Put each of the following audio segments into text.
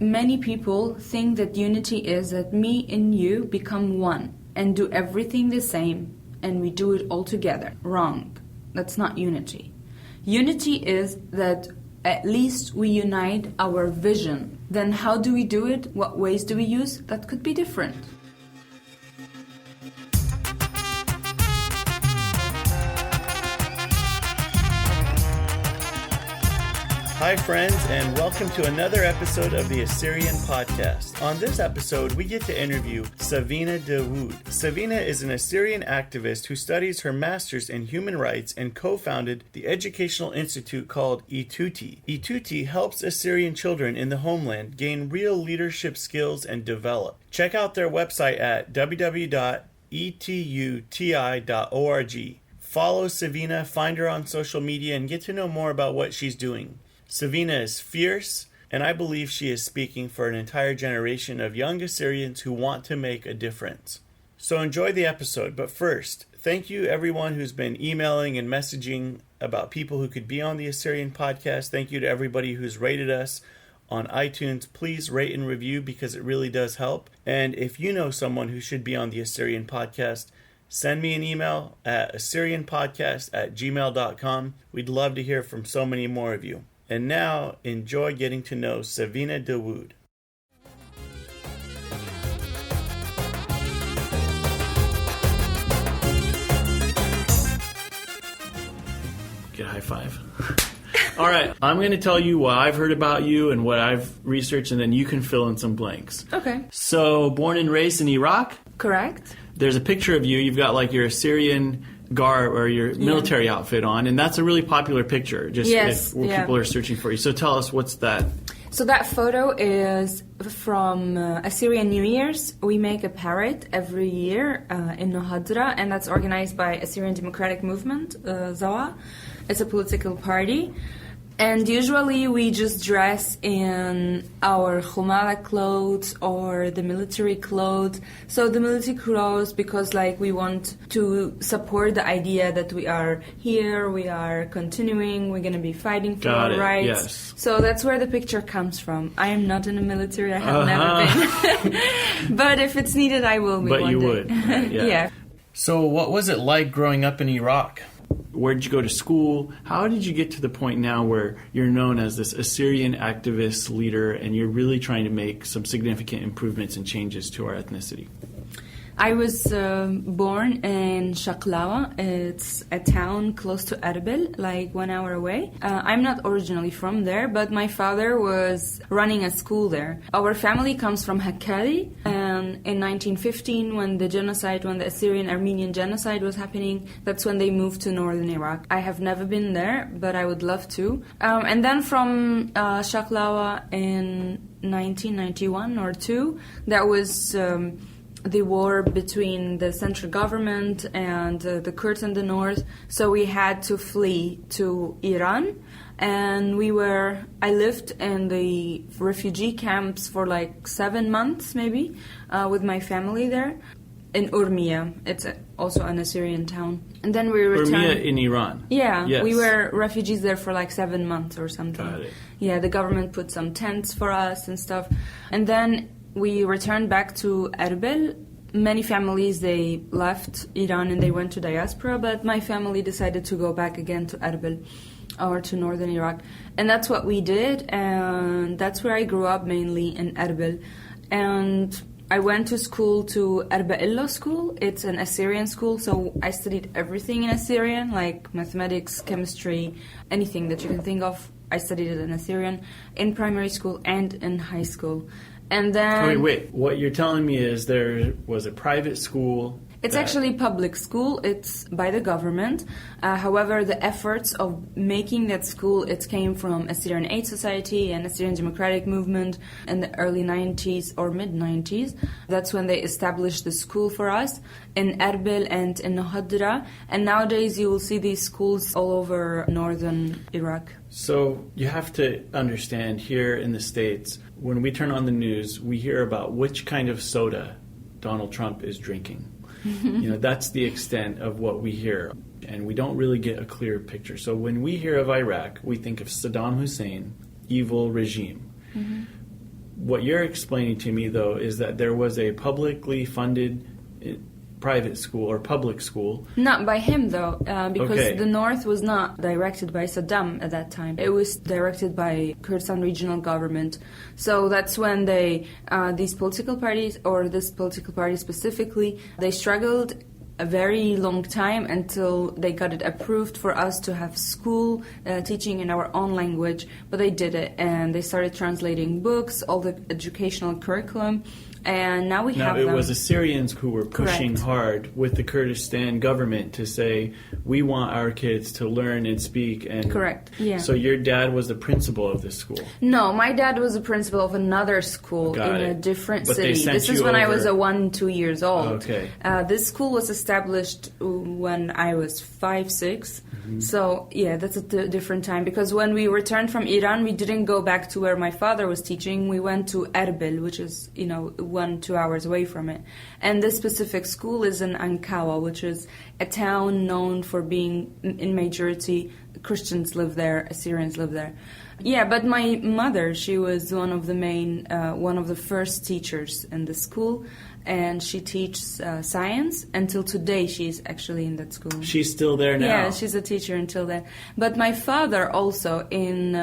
Many people think that unity is that me and you become one and do everything the same and we do it all together. Wrong. That's not unity. Unity is that at least we unite our vision. Then how do we do it? What ways do we use? That could be different. Hi friends, and welcome to another episode of the Assyrian Podcast. On this episode, we get to interview Savina Dawood. Savina is an Assyrian activist who studies her master's in human rights and co-founded the educational institute called Ituti. Ituti helps Assyrian children in the homeland gain real leadership skills and develop. Check out their website at www.etuti.org. Follow Savina, find her on social media, and get to know more about what she's doing. Savina is fierce, and I believe she is speaking for an entire generation of young Assyrians who want to make a difference. So enjoy the episode, but first, thank you everyone who's been emailing and messaging about people who could be on the Assyrian Podcast. Thank you to everybody who's rated us on iTunes. Please rate and review because it really does help. And if you know someone who should be on the Assyrian Podcast, send me an email at assyrianpodcast@gmail.com. We'd love to hear from so many more of you. And now, enjoy getting to know Savina Dawood. Get a high five. All right, I'm going to tell you what I've heard about you and what I've researched, and then you can fill in some blanks. Okay. So, born and raised in Iraq? Correct. There's a picture of you. You've got like your Assyrian garb or your military outfit on, and that's a really popular picture people are searching for you. So tell us, what's that? So that photo is from Assyrian New Year's. We make a parade every year in Nohadra, and that's organized by Assyrian Democratic Movement, Zawa. It's a political party. And usually we just dress in our Khumala clothes or the military clothes. So the military clothes because we want to support the idea that we are here, we are continuing, we're going to be fighting for our rights. Yes. So that's where the picture comes from. I am not in the military, I have never been. But if it's needed, I will be one day. But you would. Right, Yeah. So what was it like growing up in Iraq? Where did you go to school? How did you get to the point now where you're known as this Assyrian activist leader and you're really trying to make some significant improvements and changes to our ethnicity? I was born in Shaklawa. It's a town close to Erbil, 1 hour away. I'm not originally from there, but my father was running a school there. Our family comes from Hakkari, and in 1915, when the Assyrian-Armenian genocide was happening, that's when they moved to northern Iraq. I have never been there, but I would love to. And then from Shaklawa in 1991 or 2, that was the war between the central government and the Kurds in the north. So we had to flee to Iran. And I lived in the refugee camps for 7 months maybe, with my family there. In Urmia. It's also an Assyrian town. And then we returned. Urmia in Iran? Yeah. Yes. We were refugees there for 7 months or something. Got it. Yeah, the government put some tents for us and stuff. And then we returned back to Erbil. Many families, they left Iran and they went to diaspora, but my family decided to go back again to Erbil or to northern Iraq. And that's what we did, and that's where I grew up, mainly in Erbil. And I went to school to Arba'illah school. It's an Assyrian school, so I studied everything in Assyrian, like mathematics, chemistry, anything that you can think of. I studied it in Assyrian in primary school and in high school. And then... Wait. What you're telling me is there was a private school... It's actually public school. It's by the government. However, the efforts of making that school, it came from Assyrian Aid Society and Assyrian Democratic Movement in the early 90s or mid-90s. That's when they established the school for us in Erbil and in Nohadra. And nowadays you will see these schools all over northern Iraq. So you have to understand, here in the States, when we turn on the news, we hear about which kind of soda Donald Trump is drinking. That's the extent of what we hear. And we don't really get a clear picture. So when we hear of Iraq, we think of Saddam Hussein, evil regime. Mm-hmm. what you're explaining to me, though, is that there was a publicly funded private school or public school. Not by him, though, because Okay. the North was not directed by Saddam at that time. It was directed by Kurdistan regional government. So that's when these political parties, or this political party specifically, they struggled a very long time until they got it approved for us to have school teaching in our own language. But they did it, and they started translating books, all the educational curriculum. And now we have Now, it them. was Assyrians who were pushing Correct. hard with the Kurdistan government to say, we want our kids to learn and speak. And Correct, yeah. So your dad was the principal of this school. No, my dad was the principal of another school Got in a it. different But they city. sent This is you when I over- was 2 years old. Okay. This school was established when I was 5, 6. So, yeah, that's a different time. Because when we returned from Iran, we didn't go back to where my father was teaching. We went to Erbil, which is, 1-2 hours away from it. And this specific school is in Ankawa, which is a town known for being, in majority, Christians live there, Assyrians live there. Yeah, but my mother, she was one of the first teachers in the school, and she teaches science. Until today, she's actually in that school. She's still there now. Yeah, she's a teacher until then. But my father also in,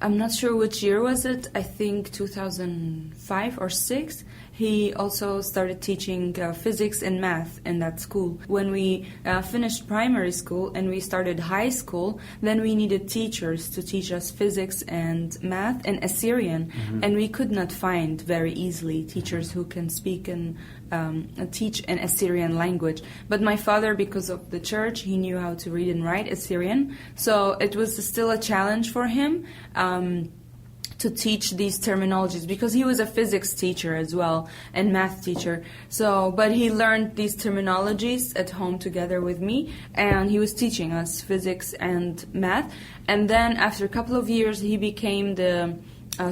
I'm not sure which year was it, I think 2005 or 6, he also started teaching physics and math in that school. When we finished primary school and we started high school, then we needed teachers to teach us physics and math and Assyrian. And we could not find very easily teachers who can speak and teach an Assyrian language. But my father, because of the church, he knew how to read and write Assyrian. So it was still a challenge for him to teach these terminologies, because he was a physics teacher as well and math teacher. So, but he learned these terminologies at home together with me, and he was teaching us physics and math. And then after a couple of years, he became the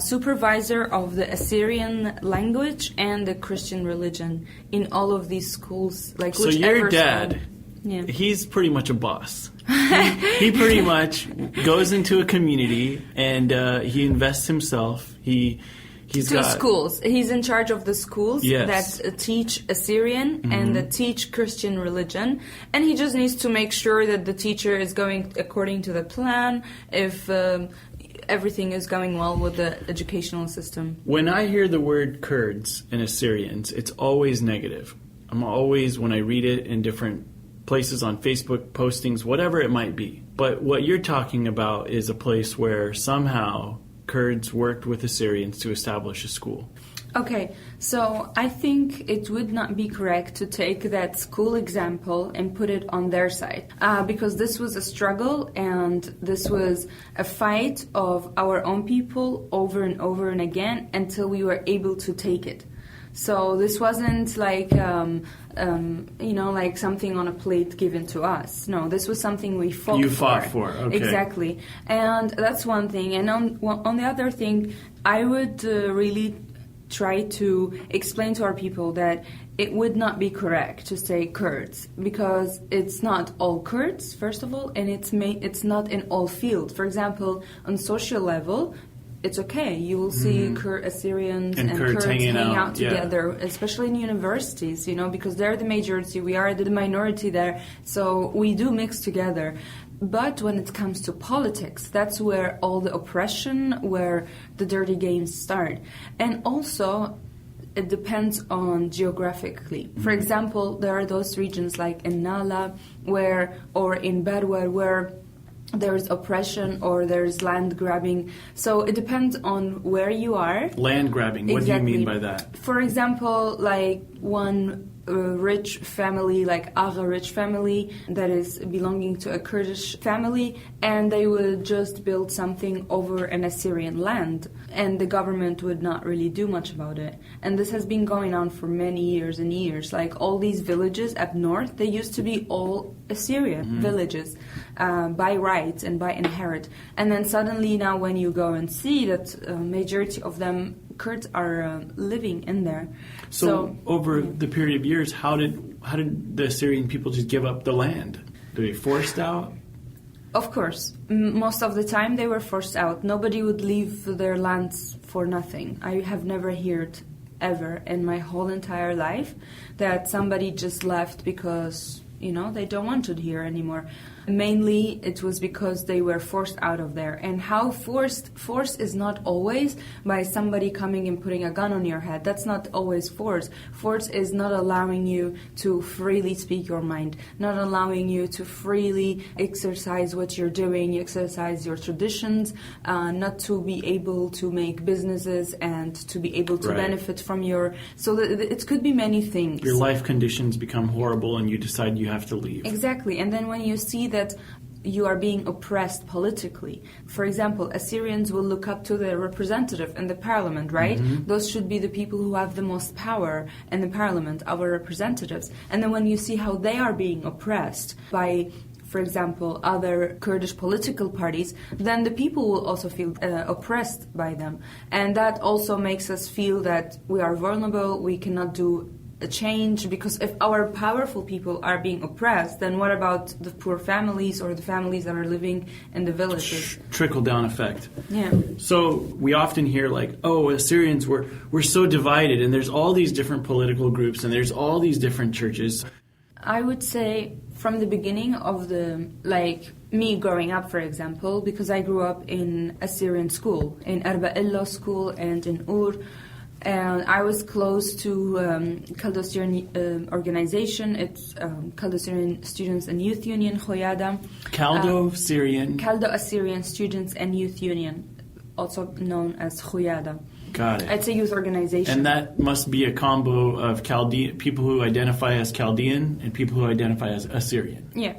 supervisor of the Assyrian language and the Christian religion in all of these schools. Like, So whichever your dad, school. Yeah. he's pretty much a boss. He pretty much goes into a community and he invests himself. He's Two got schools. He's in charge of the schools Yes. that teach Assyrian and that teach Christian religion. And he just needs to make sure that the teacher is going according to the plan, if everything is going well with the educational system. When I hear the word Kurds and Assyrians, it's always negative. I'm always, when I read it in different places on Facebook postings, whatever it might be. But what you're talking about is a place where somehow Kurds worked with Assyrians to establish a school. Okay, so I think it would not be correct to take that school example and put it on their side, because this was a struggle and this was a fight of our own people over and over and again until we were able to take it. So this wasn't like, like something on a plate given to us. No, this was something we fought for. You fought for, okay. Exactly. And that's one thing. And on the other thing, I would really try to explain to our people that it would not be correct to say Kurds, because it's not all Kurds, first of all, and it's not in all fields. For example, on social level, it's okay. You will see Assyrians and Kurds hanging out together, especially in universities, because they're the majority, we are the minority there, so we do mix together. But when it comes to politics, that's where all the oppression, where the dirty games start. And also, it depends on geographically. For example, there are those regions like in Nala or in Badwa where there's oppression or there's land grabbing. So it depends on where you are. Land grabbing, what Exactly. do you mean by that? For example, like one rich family, like Agha rich family, that is belonging to a Kurdish family, and they would just build something over an Assyrian land, and the government would not really do much about it. And this has been going on for many years and years. Like all these villages up north, they used to be all Assyrian villages by right and by inherit. And then suddenly now when you go and see that majority of them Kurds are living in there. So over the period of years, how did the Assyrian people just give up the land? Were they forced out? Of course. Most of the time they were forced out. Nobody would leave their lands for nothing. I have never heard ever in my whole entire life that somebody just left because, they don't want it here anymore. Mainly it was because they were forced out of there. And how force is not always by somebody coming and putting a gun on your head. That's not always force. Force is not allowing you to freely speak your mind, not allowing you to freely exercise what you're doing, exercise your traditions, not to be able to make businesses and to be able to benefit from so it could be many things. Your life conditions become horrible and you decide you have to leave. Exactly. And then when you see that you are being oppressed politically. For example, Assyrians will look up to their representative in the parliament, right? Mm-hmm. Those should be the people who have the most power in the parliament, our representatives. And then when you see how they are being oppressed by, for example, other Kurdish political parties, then the people will also feel oppressed by them. And that also makes us feel that we are vulnerable, we cannot do a change, because if our powerful people are being oppressed, then what about the poor families or the families that are living in the villages? Trickle-down effect. Yeah. So we often hear Assyrians were so divided, and there's all these different political groups, and there's all these different churches. I would say from the beginning of me growing up, for example, because I grew up in Assyrian school, in Arba'illo school and in Ur. And I was close to Chaldo-Syrian organization. It's Chaldo-Syrian Students and Youth Union, Khoyada. Chaldo-Assyrian Students and Youth Union, also known as Khoyada. Got it. It's a youth organization. And that must be a combo of Chaldean, people who identify as Chaldean and people who identify as Assyrian. Yeah.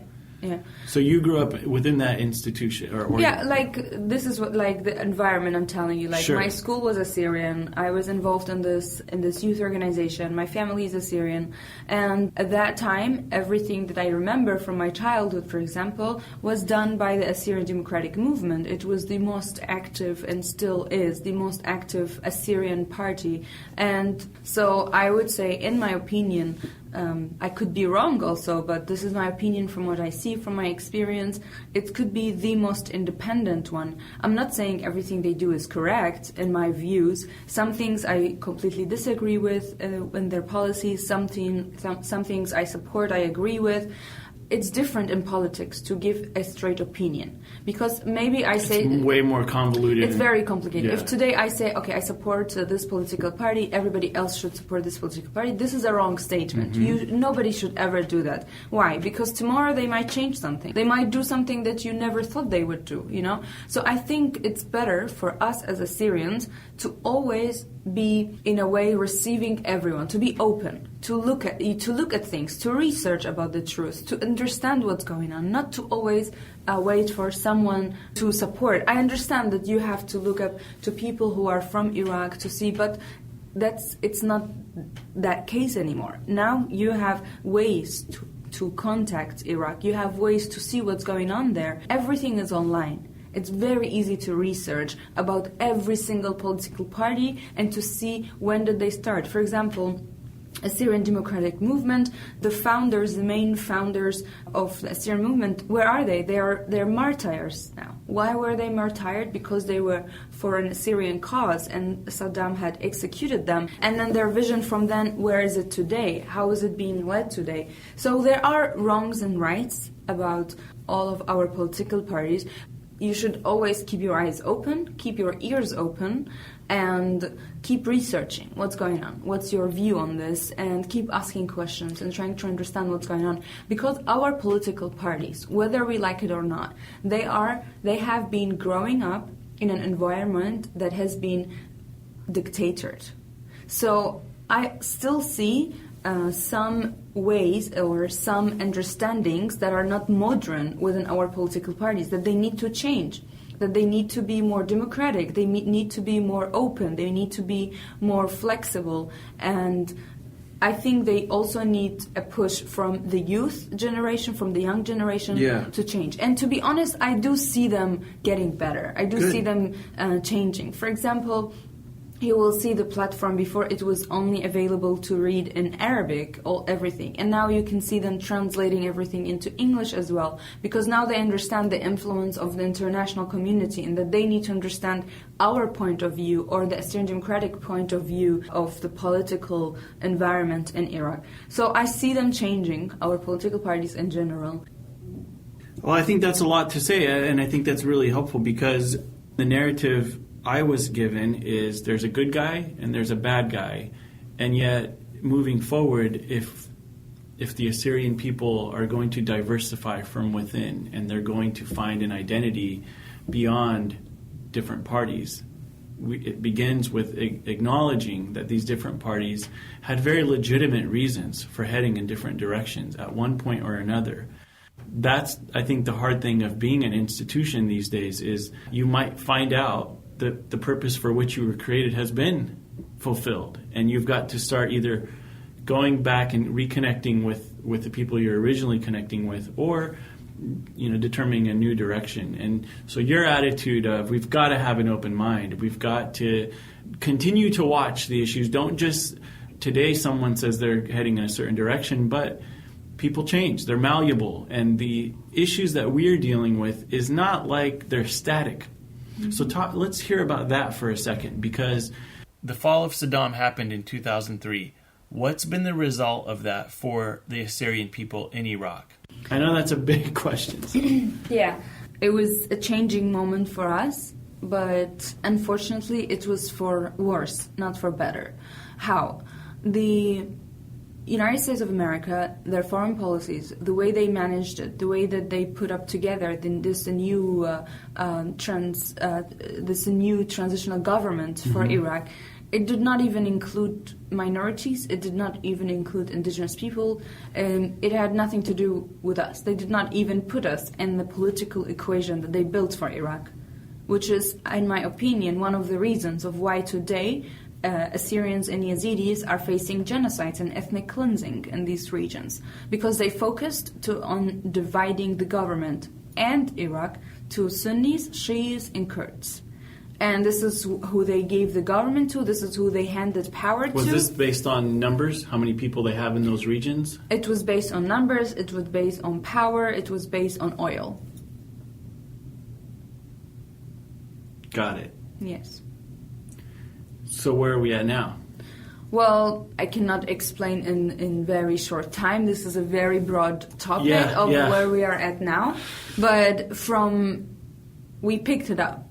So you grew up within that institution, or this is what the environment I'm telling you. Sure. My school was Assyrian. I was involved in this youth organization. My family is Assyrian, and at that time, everything that I remember from my childhood, for example, was done by the Assyrian Democratic Movement. It was the most active, and still is the most active Assyrian party. And so I would say, in my opinion, I could be wrong also, but this is my opinion from what I see, from my experience. It could be the most independent one. I'm not saying everything they do is correct in my views. Some things I completely disagree with in their policies. Some things I support, I agree with. It's different in politics to give a straight opinion, because maybe I say it's way more convoluted. It's very complicated. Yeah. If today I say, okay, I support this political party, everybody else should support this political party, this is a wrong statement. Mm-hmm. Nobody should ever do that. Why? Because tomorrow they might change something. They might do something that you never thought they would do. So I think it's better for us as Assyrians to always be, in a way, receiving everyone, to be open, to look at things, to research about the truth, to understand what's going on, not to always wait for someone to support. I understand that you have to look up to people who are from Iraq to see, but it's not that case anymore. Now you have ways to contact Iraq. You have ways to see what's going on there. Everything is online. It's very easy to research about every single political party and to see when did they start. For example, Assyrian Democratic Movement, the main founders of the Assyrian movement, where are they? They're martyrs now. Why were they martyred? Because they were for an Assyrian cause and Saddam had executed them. And then their vision from then, where is it today? How is it being led today? So there are wrongs and rights about all of our political parties. You should always keep your eyes open, keep your ears open, and keep researching what's going on, what's your view on this, and keep asking questions and trying to understand what's going on. Because our political parties, whether we like it or not, they have been growing up in an environment that has been dictated. So I still see some ways or some understandings that are not modern within our political parties, that they need to change, that they need to be more democratic, they need to be more open, they need to be more flexible. And I think they also need a push from the youth generation, from the young generation to change. And to be honest, I do see them getting better. I do see them changing. For example, you will see the platform. Before it was only available to read in Arabic, everything. And now you can see them translating everything into English as well. Because now they understand the influence of the international community and that they need to understand our point of view or the Assyrian Democratic point of view of the political environment in Iraq. So I see them changing, our political parties in general. Well, I think that's a lot to say, and I think that's really helpful because the narrative I was given is there's a good guy and there's a bad guy, and yet moving forward, if the Assyrian people are going to diversify from within and they're going to find an identity beyond different parties, it begins with acknowledging that these different parties had very legitimate reasons for heading in different directions at one point or another. That's, I think, the hard thing of being an institution these days is you might find out that the purpose for which you were created has been fulfilled. And you've got to start either going back and reconnecting with the people you're originally connecting with or, determining a new direction. And so your attitude of we've got to have an open mind. We've got to continue to watch the issues. Don't just, today someone says they're heading in a certain direction, but people change. They're malleable. And the issues that we're dealing with is not like they're static. So let's hear about that for a second, because the fall of Saddam happened in 2003. What's been the result of that for the Assyrian people in Iraq? I know that's a big question. Yeah, it was a changing moment for us, but unfortunately it was for worse, not for better. How? The United States of America, their foreign policies, the way they managed it, the way that they put up together this new transitional government for Iraq, it did not even include minorities. It did not even include indigenous people. It had nothing to do with us. They did not even put us in the political equation that they built for Iraq, which is, in my opinion, one of the reasons of why today Assyrians and Yazidis are facing genocides and ethnic cleansing in these regions, because they focused on dividing the government and Iraq to Sunnis, Shias, and Kurds. And this is who they gave the government to. This is who they handed power to. Was this based on numbers? How many people they have in those regions? It was based on numbers. It was based on power. It was based on oil. Got it. Yes. So where are we at now? Well, I cannot explain in very short time. This is a very broad topic of where we are at now. But we picked it up.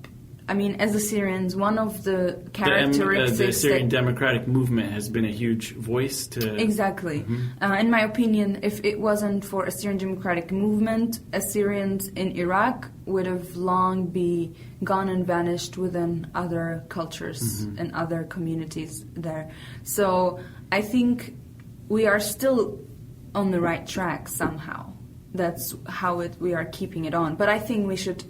I mean, as Assyrians, one of the characteristics... The Assyrian Democratic Movement has been a huge voice to... Exactly. In my opinion, if it wasn't for Assyrian Democratic Movement, Assyrians in Iraq would have long be gone and vanished within other cultures and other communities there. So I think we are still on the right track somehow. That's how we are keeping it on. But I think we should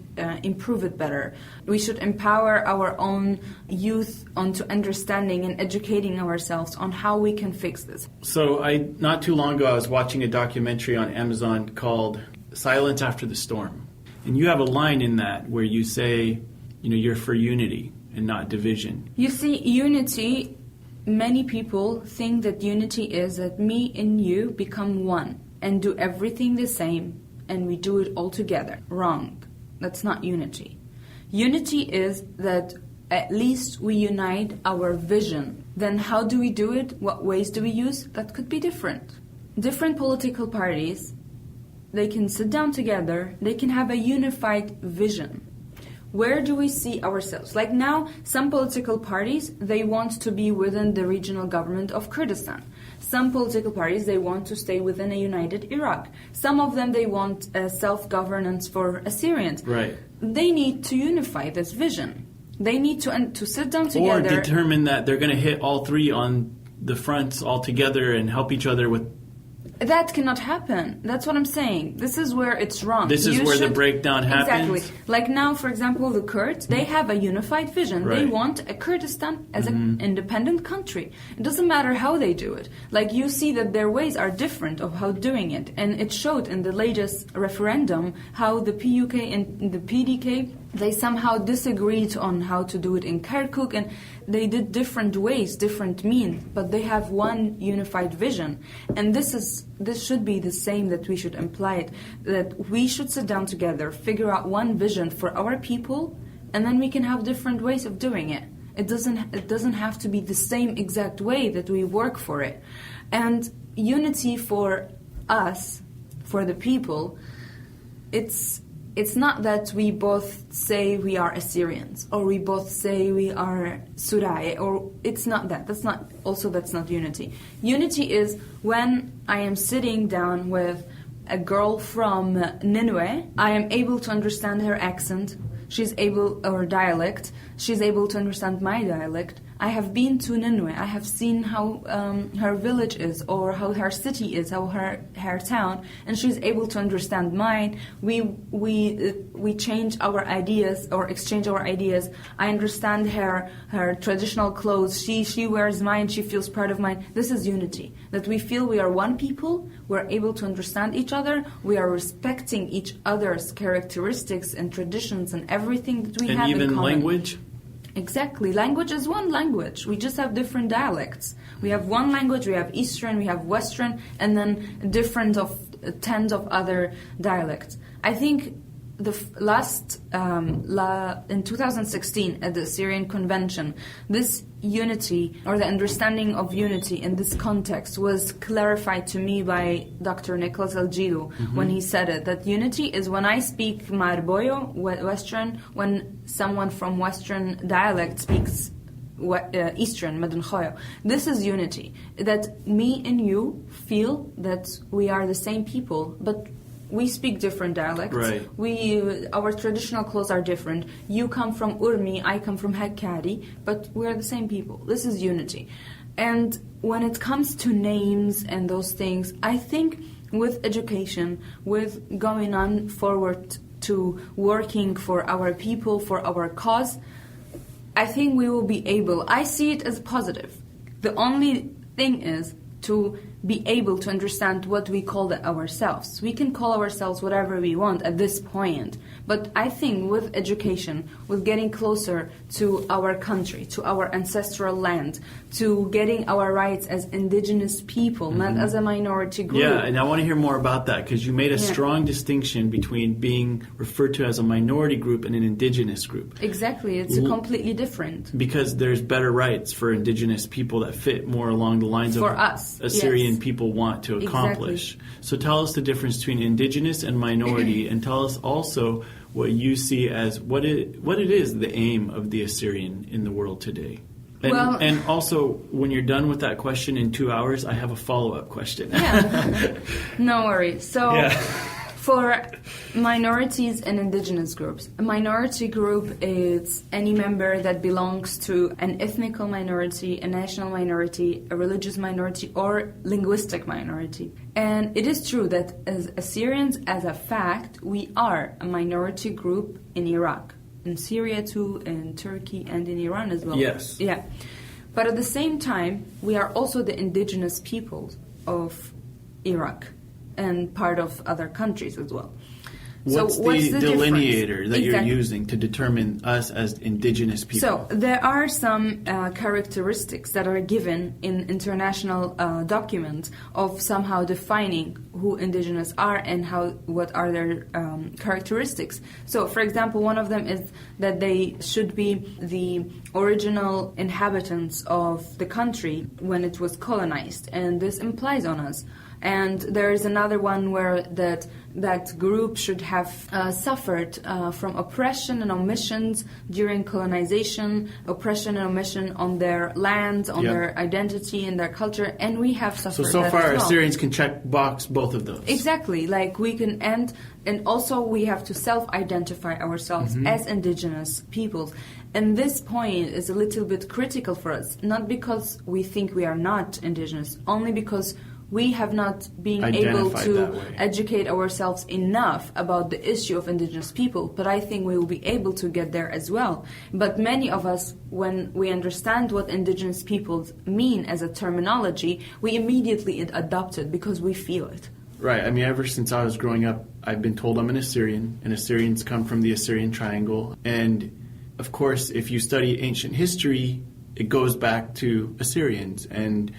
improve it better. We should empower our own youth onto understanding and educating ourselves on how we can fix this. So not too long ago, I was watching a documentary on Amazon called Silence After the Storm. And you have a line in that where you say, you're for unity and not division. You see, unity, many people think that unity is that me and you become one and do everything the same, and we do it all together. Wrong. That's not unity. Unity is that at least we unite our vision. Then how do we do it? What ways do we use? That could be different. Different political parties, they can sit down together, they can have a unified vision. Where do we see ourselves? Like now, some political parties, they want to be within the regional government of Kurdistan. Some political parties, they want to stay within a united Iraq. Some of them, they want self-governance for Assyrians. Right. They need to unify this vision. They need to sit down together. Or determine that they're going to hit all three on the fronts all together and help each other with... That cannot happen. That's what I'm saying. This is where it's wrong. This is where the breakdown happens? Exactly. Like now, for example, the Kurds, they have a unified vision. Right. They want a Kurdistan as an independent country. It doesn't matter how they do it. Like you see that their ways are different of how doing it. And it showed in the latest referendum how the PUK and the PDK, they somehow disagreed on how to do it in Kirkuk, and they did different ways, different means, but they have one unified vision. And this should be the same, that we should imply it, that we should sit down together, figure out one vision for our people, and then we can have different ways of doing it. It doesn't have to be the same exact way that we work for it. And unity for us, for the people, it's not that we both say we are Assyrians, or we both say we are Surai, or it's not that. That's not unity. Unity is when I am sitting down with a girl from Nineveh, I am able to understand her accent, or dialect, she's able to understand my dialect. I have been to Nineveh. I have seen how her village is, or how her city is, how her town, and she's able to understand mine. We change our ideas, or exchange our ideas. I understand her traditional clothes. She wears mine. She feels proud of mine. This is unity. That we feel we are one people. We're able to understand each other. We are respecting each other's characteristics and traditions and everything that we have in common. And even language. Exactly. Language is one language. We just have different dialects. We have one language, we have Eastern, we have Western, and then different of tens of other dialects. I think the in 2016 at the Assyrian Convention, this unity, or the understanding of unity in this context, was clarified to me by Dr. Nicholas Algido when he said it, that unity is when I speak Marboyo, Western, when someone from Western dialect speaks Eastern, Madun Khoyo. This is unity. That me and you feel that we are the same people, but we speak different dialects. Right. Our traditional clothes are different. You come from Urmi, I come from Hakkari, but we are the same people. This is unity. And when it comes to names and those things, I think with education, with going on forward to working for our people, for our cause, I think we will be able. I see it as positive. The only thing is to be able to understand what we call ourselves. We can call ourselves whatever we want at this point, but I think with education, with getting closer to our country, to our ancestral land, to getting our rights as indigenous people, not as a minority group. Yeah, and I want to hear more about that, because you made a strong distinction between being referred to as a minority group and an indigenous group. Exactly, it's completely different. Because there's better rights for indigenous people that fit more along the lines of us, Assyrian people want to accomplish. Exactly. So tell us the difference between indigenous and minority, and tell us also what you see as what it is the aim of the Assyrian in the world today. And also, when you're done with that question in 2 hours, I have a follow-up question. Yeah, no worries. So for minorities and indigenous groups, a minority group is any member that belongs to an ethnical minority, a national minority, a religious minority, or linguistic minority. And it is true that as Assyrians, as a fact, we are a minority group in Iraq, in Syria too, in Turkey, and in Iran as well. Yes. Yeah. But at the same time, we are also the indigenous peoples of Iraq and part of other countries as well. What's the delineator that you're using to determine us as indigenous people? So there are some characteristics that are given in international documents of somehow defining who indigenous are and what are their characteristics. So, for example, one of them is that they should be the original inhabitants of the country when it was colonized, and this implies on us. And there is another one where that group should have suffered from oppression and omissions during colonization, oppression and omission on their lands, on their identity and their culture, and we have suffered so that far, as well. Assyrians can check box both of those. Exactly, like we can end, and also we have to self-identify ourselves as indigenous peoples. And this point is a little bit critical for us, not because we think we are not indigenous, only because we have not been able to educate ourselves enough about the issue of indigenous people, but I think we will be able to get there as well. But many of us, when we understand what indigenous peoples mean as a terminology, we immediately adopt it because we feel it. Right. I mean, ever since I was growing up, I've been told I'm an Assyrian, and Assyrians come from the Assyrian Triangle. And, of course, if you study ancient history, it goes back to Assyrians. And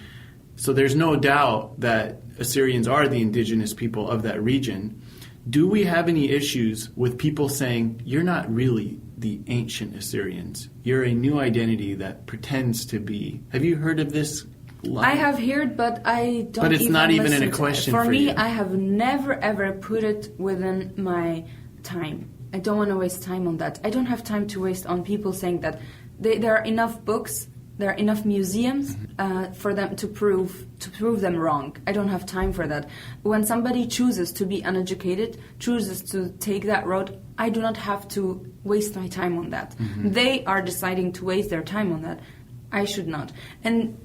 so there's no doubt that Assyrians are the indigenous people of that region. Do we have any issues with people saying, you're not really the ancient Assyrians? You're a new identity that pretends to be. Have you heard of this line? I have heard, but I don't. But it's even not even in a listen to it. question For for me, you. I have never ever put it within my time. I don't want to waste time on that. I don't have time to waste on people saying that there are enough books, there are enough museums for them to prove them wrong. I don't have time for that. When somebody chooses to be uneducated, chooses to take that road, I do not have to waste my time on that. They are deciding to waste their time on that. I should not. And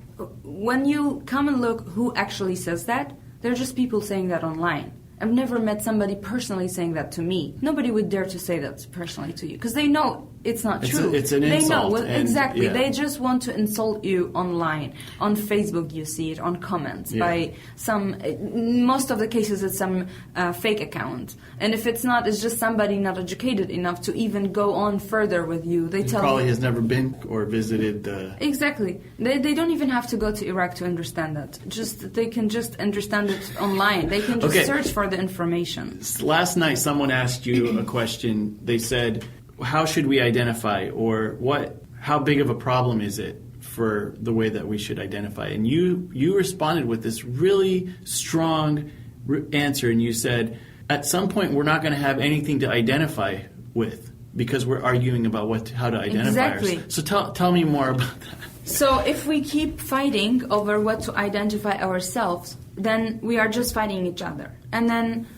when you come and look who actually says that, they're just people saying that online. I've never met somebody personally saying that to me. Nobody would dare to say that personally to you because they know it's not true. It's an they insult. Know, well, exactly. Yeah. They just want to insult you online. On Facebook you see it, on comments, by some, most of the cases it's some fake account. And if it's not, it's just somebody not educated enough to even go on further with you. They tell probably you, has never been or visited the... Exactly. They don't even have to go to Iraq to understand that. They can just understand it online. They can just search for the information. Last night someone asked you a question. They said, how should we identify, or how big of a problem is it for the way that we should identify? And you responded with this really strong answer, and you said, at some point we're not going to have anything to identify with because we're arguing about how to identify ourselves. So tell me more about that. So if we keep fighting over what to identify ourselves, then we are just fighting each other. And then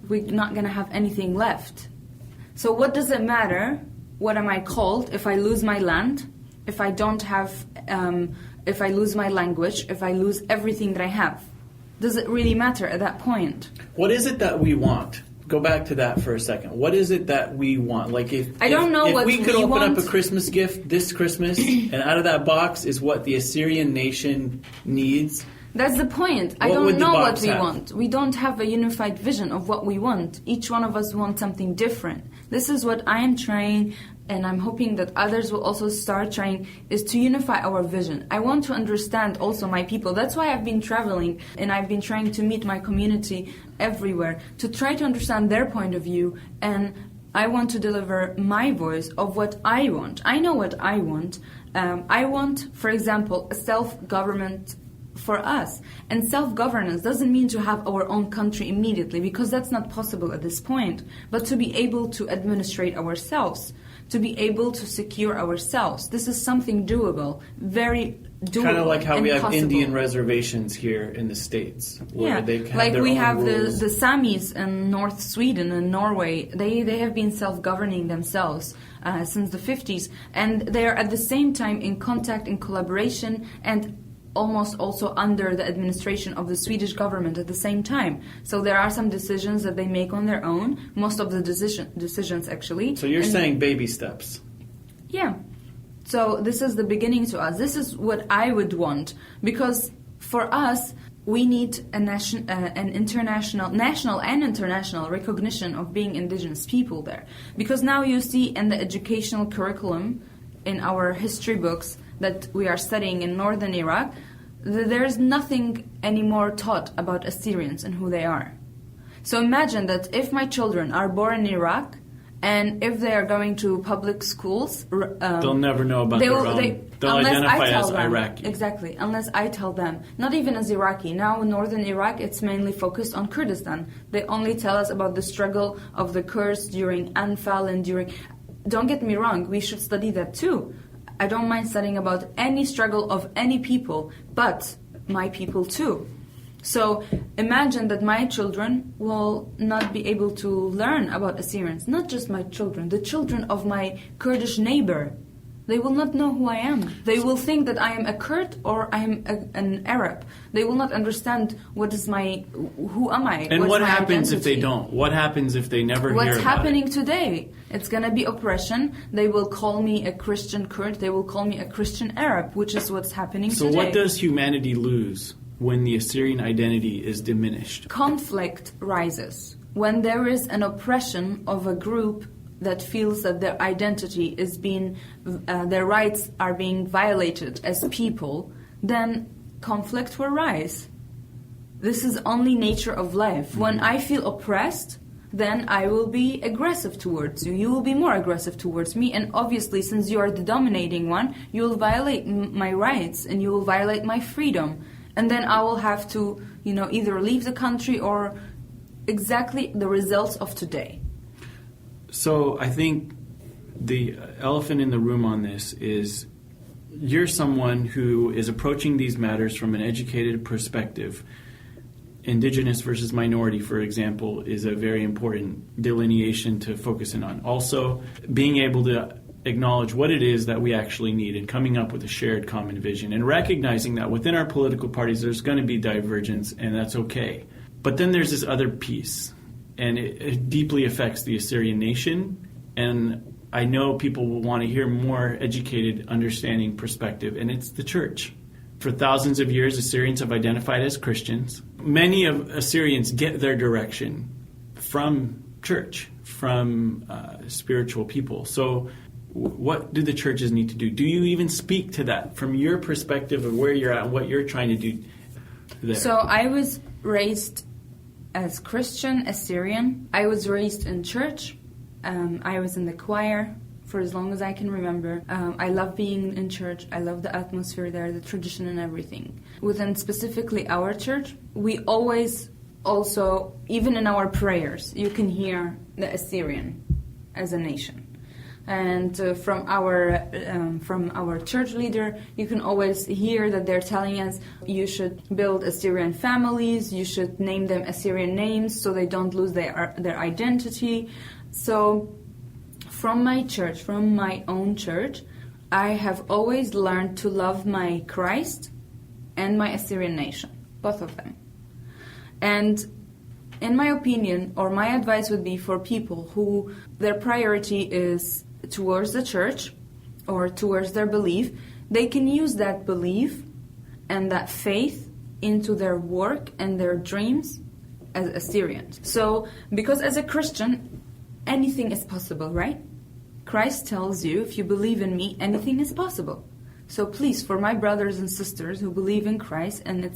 we're not going to have anything left. So what does it matter? What am I called if I lose my land? If I don't have, if I lose my language? If I lose everything that I have? Does it really matter at that point? What is it that we want? Go back to that for a second. What is it that we want? Like if we could open up a Christmas gift this Christmas, and out of that box is what the Assyrian nation needs. That's the point. I don't know what we want. We don't have a unified vision of what we want. Each one of us wants something different. This is what I am trying, and I'm hoping that others will also start trying, is to unify our vision. I want to understand also my people. That's why I've been traveling, and I've been trying to meet my community everywhere, to try to understand their point of view, and I want to deliver my voice of what I want. I know what I want. I want, for example, a self-government for us. And self-governance doesn't mean to have our own country immediately, because that's not possible at this point, but to be able to administrate ourselves, to be able to secure ourselves. This is something doable, very doable. Kind of like how we have possible. Indian reservations here in the States. Where they have like their we own have rules. the Samis in North Sweden and Norway. They have been self-governing themselves since the 50s. And they are at the same time in contact, in collaboration, and almost also under the administration of the Swedish government at the same time. So there are some decisions that they make on their own, most of the decisions actually. So you're saying baby steps. Yeah. So this is the beginning to us. This is what I would want, because for us, we need an national and international recognition of being indigenous people there. Because now you see in the educational curriculum, in our history books that we are studying in northern Iraq, there's nothing anymore taught about Assyrians and who they are. So imagine that if my children are born in Iraq, and if they are going to public schools, they'll never know about their own. They'll identify as Iraqi. Exactly, unless I tell them. Not even as Iraqi. Now in northern Iraq, it's mainly focused on Kurdistan. They only tell us about the struggle of the Kurds during Anfal and during... Don't get me wrong, we should study that too. I don't mind studying about any struggle of any people, but my people too. So imagine that my children will not be able to learn about Assyrians. Not just my children, the children of my Kurdish neighbor. They will not know who I am. They will think that I am a Kurd or I am an Arab. They will not understand who am I? And what identity? happens if they don't? What happens if they never hear about it? What's happening today? It's going to be oppression. They will call me a Christian Kurd. They will call me a Christian Arab, which is what's happening today. So what does humanity lose when the Assyrian identity is diminished? Conflict rises when there is an oppression of a group that feels that their identity is being, their rights are being violated as people. Then conflict will rise. This is only nature of life. When I feel oppressed, then I will be aggressive towards you. You will be more aggressive towards me. And obviously, since you are the dominating one, you will violate my rights and you will violate my freedom. And then I will have to, either leave the country or exactly the results of today. So I think the elephant in the room on this is you're someone who is approaching these matters from an educated perspective. Indigenous versus minority, for example, is a very important delineation to focus in on. Also, being able to acknowledge what it is that we actually need and coming up with a shared common vision and recognizing that within our political parties there's going to be divergence, and that's okay. But then there's this other piece, and it deeply affects the Assyrian nation, and I know people will want to hear more educated, understanding perspective, and it's the church. For thousands of years, Assyrians have identified as Christians. Many of Assyrians get their direction from church, from spiritual people. So what do the churches need to do? Do you even speak to that from your perspective of where you're at and what you're trying to do there? So I was raised as Christian Assyrian. I was raised in church. I was in the choir for as long as I can remember. I love being in church. I love the atmosphere there, the tradition and everything. Within specifically our church, we always also, even in our prayers, you can hear the Assyrian as a nation. And from our church leader, you can always hear that they're telling us you should build Assyrian families, you should name them Assyrian names so they don't lose their identity. So from my church, from my own church, I have always learned to love my Christ and my Assyrian nation, both of them. And in my opinion, or my advice would be for people who their priority is towards the church or towards their belief, they can use that belief and that faith into their work and their dreams as Assyrians. So, because as a Christian, anything is possible, right? Christ tells you, if you believe in me, anything is possible. So please, for my brothers and sisters who believe in Christ, and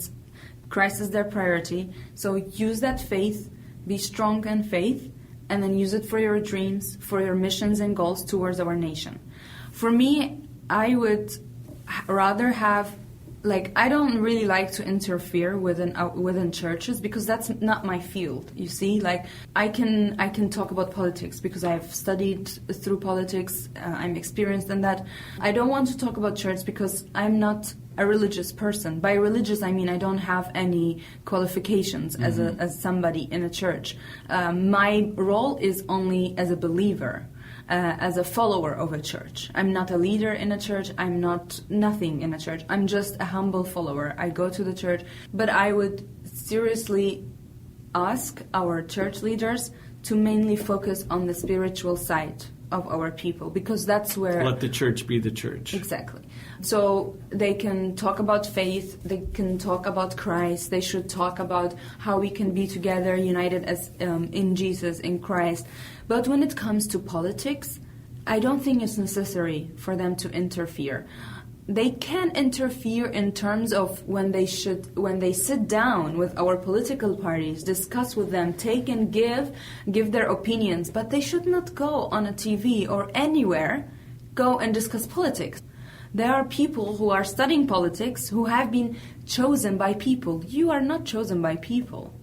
Christ is their priority, so use that faith, be strong in faith, and then use it for your dreams, for your missions and goals towards our nation. For me, I would rather have, I don't really like to interfere within churches because that's not my field. You see, I can talk about politics because I've studied through politics. I'm experienced in that. I don't want to talk about church because I'm not a religious person. By religious, I mean I don't have any qualifications as somebody in a church. My role is only as a believer. As a follower of a church. I'm not a leader in a church. I'm not nothing in a church. I'm just a humble follower. I go to the church. But I would seriously ask our church leaders to mainly focus on the spiritual side of our people, because that's where... Let the church be the church. Exactly. So they can talk about faith, they can talk about Christ, they should talk about how we can be together, united as in Jesus, in Christ. But when it comes to politics, I don't think it's necessary for them to interfere. They can interfere in terms of when they sit down with our political parties, discuss with them, take and give their opinions, but they should not go on a TV or anywhere, go and discuss politics. There are people who are studying politics who have been chosen by people. You are not chosen by people.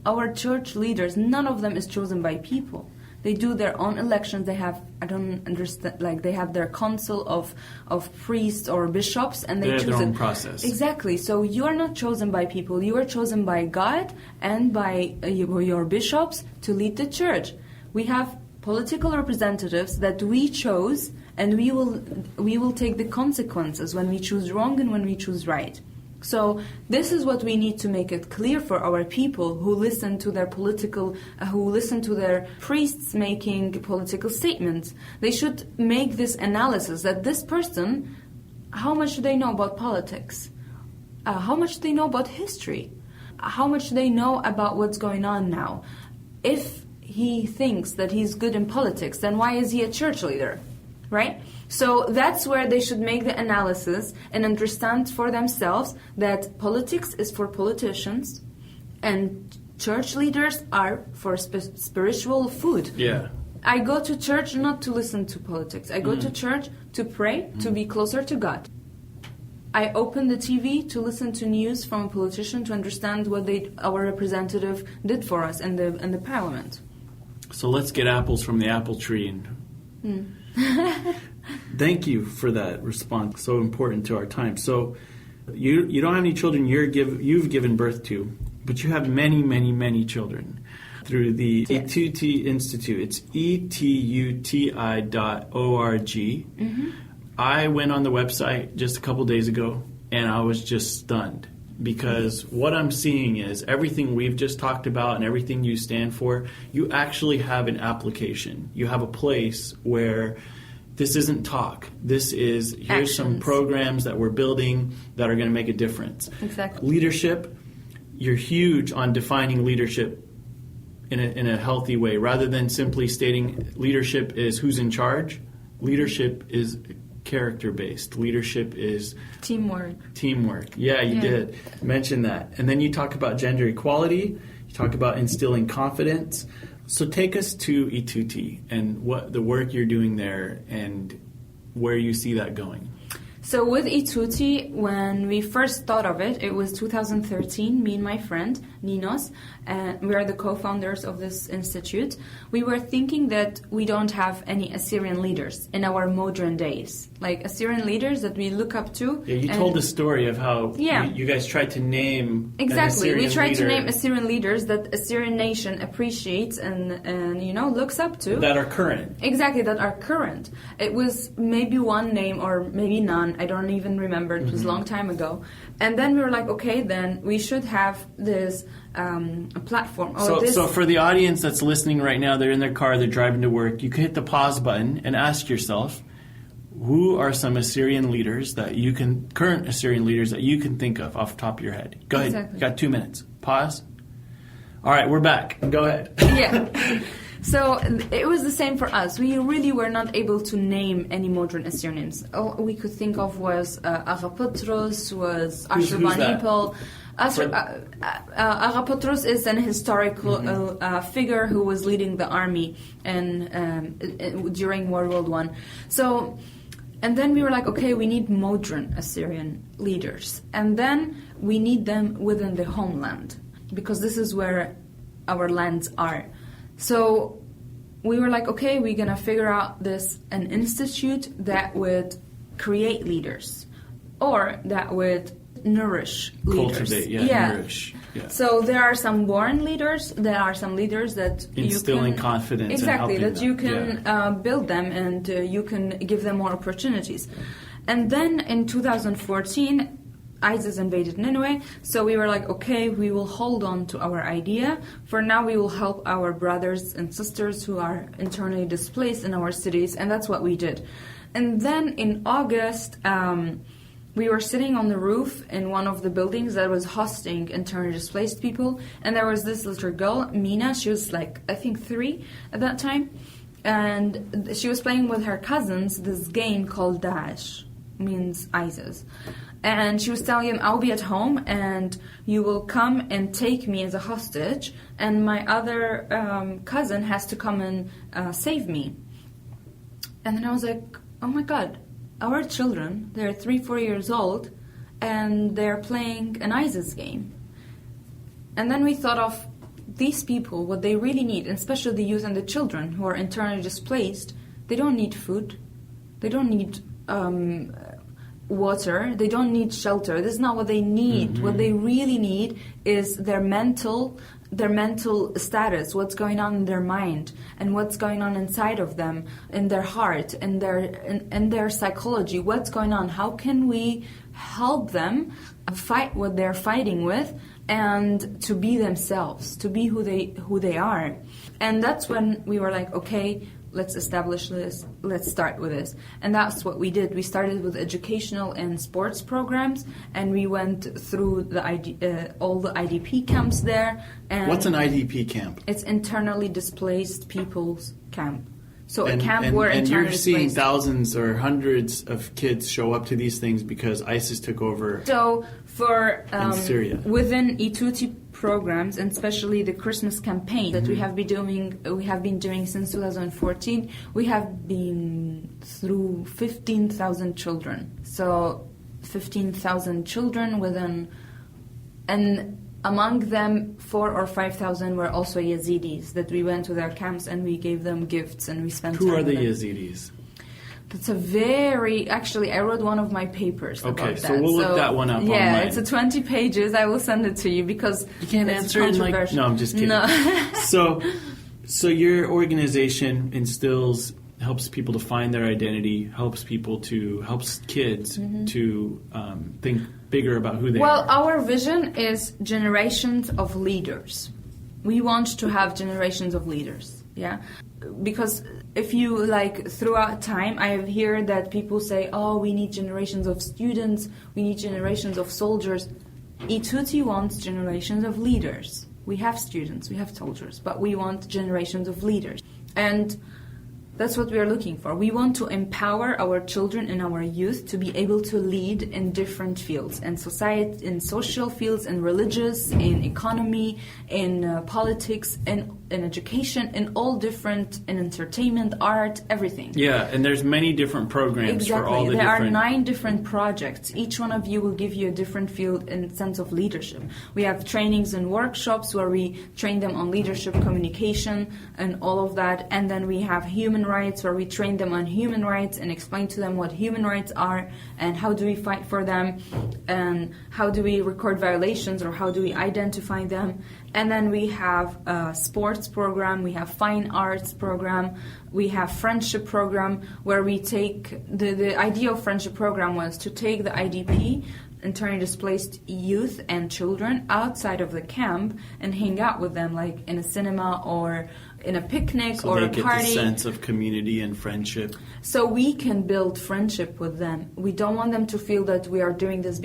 Our church leaders, none of them is chosen by people. They do their own elections. They have, I don't understand, they have their council of priests or bishops, and they choose their own process. Exactly. So you are not chosen by people. You are chosen by God and by your bishops to lead the church. We have political representatives that we chose, and we will take the consequences when we choose wrong and when we choose right. So this is what we need to make it clear for our people who listen to their priests making political statements. They should make this analysis that this person, how much do they know about politics? how much they know about history, how much they know about what's going on now. If he thinks that he's good in politics, then why is he a church leader, right? So that's where they should make the analysis and understand for themselves that politics is for politicians and church leaders are for spiritual food. Yeah. I go to church not to listen to politics. I go to church to pray, to be closer to God. I open the TV to listen to news from a politician to understand what our representative did for us in the parliament. So let's get apples from the apple tree. Thank you for that response. So important to our time. So you don't have any children you've given birth to, but you have many, many, many children through the Etuti Institute. It's etuti.org. I went on the website just a couple days ago, and I was just stunned. Because what I'm seeing is everything we've just talked about and everything you stand for, you actually have an application. You have a place where this isn't talk. This is, here's Actions. some programs that we're building that are going to make a difference. Exactly. Leadership, you're huge on defining leadership in a healthy way. Rather than simply stating leadership is who's in charge, leadership is character-based. Leadership is Teamwork. Yeah, you did mention that. And then you talk about gender equality. You talk about instilling confidence. So take us to Etuti and what the work you're doing there and where you see that going. So with Etuti, when we first thought of it, it was 2013, me and my friend, Ninos, and we are the co-founders of this institute. We were thinking that we don't have any Assyrian leaders in our modern days, like Assyrian leaders that we look up to. Yeah, you told the story of how you guys tried to name Exactly, an we tried to leader name Assyrian leaders that Assyrian nation appreciates and looks up to. that are current. Exactly, that are current. It was maybe one name or maybe none. I don't even remember. It was a long time ago. And then we were like, okay, then we should have this platform. So for the audience that's listening right now, they're in their car, they're driving to work, you can hit the pause button and ask yourself, who are some Assyrian leaders current Assyrian leaders that you can think of off the top of your head? Go ahead. Exactly. You got 2 minutes. Pause. All right, we're back. Go ahead. Yeah. So it was the same for us. We really were not able to name any modern Assyrians. All we could think of was Agapotros, was Ashurbanipal. Agapotros is an historical figure who was leading the army during World War I. So, and then we were like, okay, we need modern Assyrian leaders. And then we need them within the homeland, because this is where our lands are. So we were like, okay, we're going to figure out an institute that would create leaders or that would nourish leaders. Cultivate, nourish. Yeah. So there are some born leaders, there are some leaders that instilling confidence. Exactly, and that you can build them and you can give them more opportunities. And then in 2014, ISIS invaded Nineveh, so we were like, okay, we will hold on to our idea. For now, we will help our brothers and sisters who are internally displaced in our cities, and that's what we did. And then in August, we were sitting on the roof in one of the buildings that was hosting internally displaced people, and there was this little girl, Mina. She was like, I think 3 at that time, and she was playing with her cousins this game called Daesh, means ISIS. And she was telling him, I'll be at home and you will come and take me as a hostage, and my other cousin has to come and save me. And then I was like, oh my God, our children, they're 3-4 years old and they're playing an ISIS game. And then we thought of these people, what they really need, and especially the youth and the children who are internally displaced. They don't need food. They don't need water. They don't need shelter. This is not what they need. Mm-hmm. What they really need is their mental status, what's going on in their mind and what's going on inside of them, in their heart, in their psychology, what's going on. How can we help them fight what they're fighting with and to be themselves, to be who they are? And that's when we were like, okay, let's establish this, let's start with this. And that's what we did. We started with educational and sports programs, and we went through all the IDP camps there. And what's an IDP camp? It's internally displaced people's camp. So and, a camp and, where and internally you're seeing displaced. thousands or hundreds of kids show up to these things because ISIS took over. So for in Syria. within Ituti programs, and especially the Christmas campaign that we have been doing since 2014, we have been through 15,000 children. So 15,000 children within, and among them 4,000 or 5,000 were also Yazidis that we went to their camps and we gave them gifts and we spent Who time are the with them. Yazidis? That's actually, I wrote one of my papers about that. Okay, so we'll look that one up online. Yeah, it's a 20 pages. I will send it to you because You can't it's answer it in controversial. no, I'm just kidding. No. So your organization helps people to find their identity, helps kids to think bigger about who they Well, are. our vision is generations of leaders. We want to have generations of leaders, yeah? Because if you, throughout time, I have heard that people say, oh, we need generations of students, we need generations of soldiers. Ituti wants generations of leaders. We have students, we have soldiers, but we want generations of leaders. And that's what we are looking for. We want to empower our children and our youth to be able to lead in different fields, in society, in social fields, in religious, in economy, in politics, in education, in all different, in entertainment, art, everything. Yeah, and there's many different programs for all the There different... are 9 different projects. Each one of you will give you a different field and sense of leadership. We have trainings and workshops where we train them on leadership, communication, and all of that. And then we have human rights where we train them on human rights and explain to them what human rights are and how do we fight for them and how do we record violations or how do we identify them. And then we have a sports program, we have fine arts program, we have friendship program where we take, the idea of friendship program was to take the IDP, internally displaced youth and children outside of the camp and hang out with them like in a cinema or in a picnic so or a they party. get the sense of community and friendship. So we can build friendship with them. We don't want them to feel that we are doing this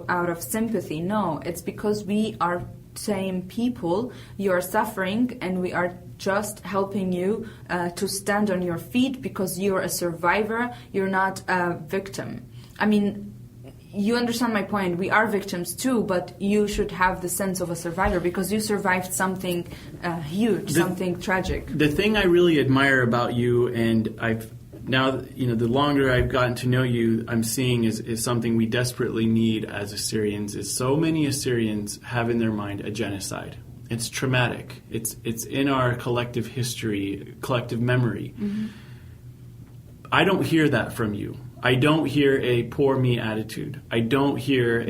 out of sympathy. No, it's because we are same people. You are suffering and we are just helping you to stand on your feet because you're a survivor. You're not a victim. I mean, you understand my point. We are victims too, but you should have the sense of a survivor because you survived something huge, something tragic. The thing I really admire about you, and I've now, the longer I've gotten to know you, I'm seeing is something we desperately need as Assyrians, is so many Assyrians have in their mind a genocide. It's traumatic. It's in our collective history, collective memory. Mm-hmm. I don't hear that from you. I don't hear a poor me attitude. I don't hear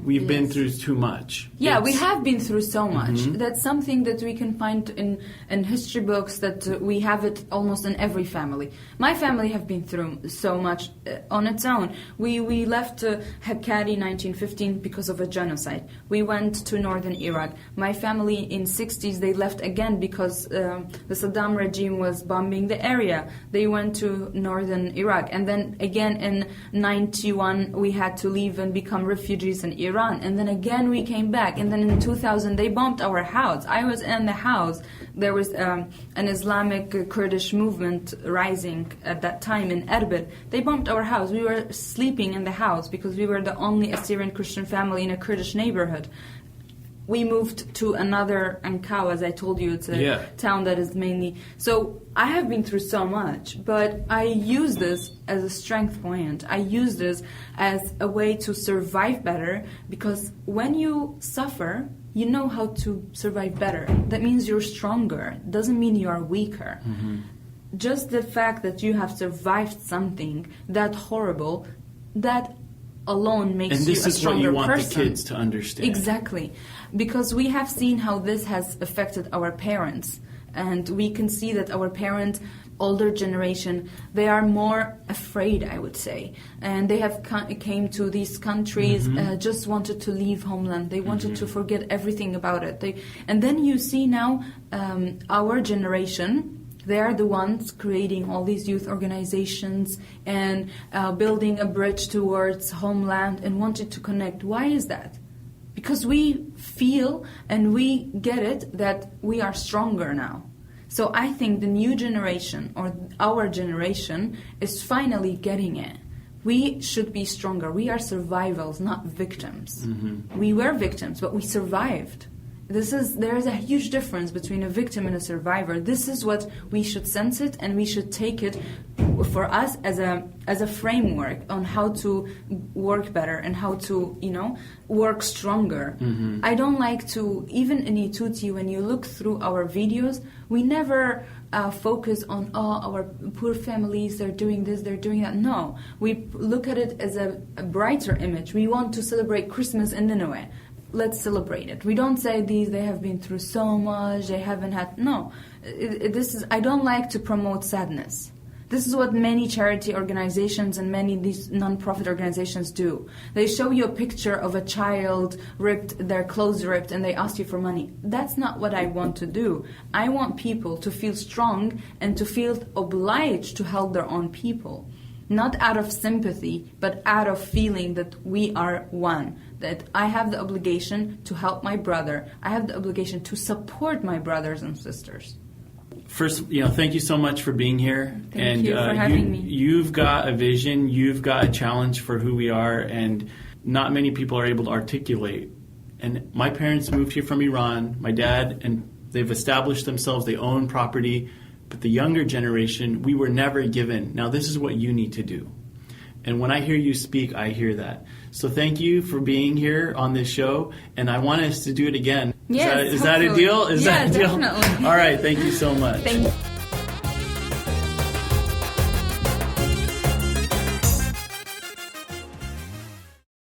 we've been through too much. Yeah, we have been through so much. Mm-hmm. That's something that we can find in history books, that we have it almost in every family. My family have been through so much on its own. We left Hakkari 1915 because of a genocide. We went to northern Iraq. My family in 60s, they left again because the Saddam regime was bombing the area. They went to northern Iraq. And then again, in 91 we had to leave and become refugees in Iran, and then again we came back, and then in 2000 they bombed our house. I was in the house. There was an Islamic Kurdish movement rising at that time in Erbil. They bombed our house. We were sleeping in the house because we were the only Assyrian Christian family in a Kurdish neighborhood. We moved to another Ankaw, as I told you. It's a town that is mainly... So I have been through so much, but I use this as a strength point. I use this as a way to survive better, because when you suffer, you know how to survive better. That means you're stronger. It doesn't mean you are weaker. Mm-hmm. Just the fact that you have survived something that horrible, that alone makes you a stronger person. And this is what you want the kids to understand. Exactly. Because we have seen how this has affected our parents. And we can see that our parents, older generation, They are more afraid, I would say. And they have came to these countries, just wanted to leave homeland. They wanted to forget everything about it. And then you see now our generation, They are the ones creating all these youth organizations and building a bridge towards homeland and wanting to connect. Why is that? Because we feel and we get it that we are stronger now. So I think the new generation, or our generation, is finally getting it. We should be stronger. We are survivors, not victims. Mm-hmm. We were victims, but we survived. There is a huge difference between a victim and a survivor. This is what we should sense it, and we should take it for us as a framework on how to work better and how to, work stronger. Mm-hmm. I don't like to, even in Ituti, when you look through our videos, we never focus on, our poor families, they're doing this, they're doing that. No, we look at it as a brighter image. We want to celebrate Christmas in Nineveh. Let's celebrate it. We don't say they have been through so much, they haven't had... No, I don't like to promote sadness. This is what many charity organizations and many these non-profit organizations do. They show you a picture of a child ripped, their clothes ripped, and they ask you for money. That's not what I want to do. I want people to feel strong and to feel obliged to help their own people. Not out of sympathy, but out of feeling that we are one. That I have the obligation to help my brother. I have the obligation to support my brothers and sisters. First, thank you so much for being here. Thank you for having me. You've got a vision. You've got a challenge for who we are, and not many people are able to articulate. And my parents moved here from Iran. My dad, and they've established themselves. They own property. But the younger generation, we were never given. Now, this is what you need to do. And when I hear you speak, I hear that. So thank you for being here on this show. And I want us to do it again. Yes, is that a deal? Is that a deal? Definitely. All right. Thank you so much. Thank you.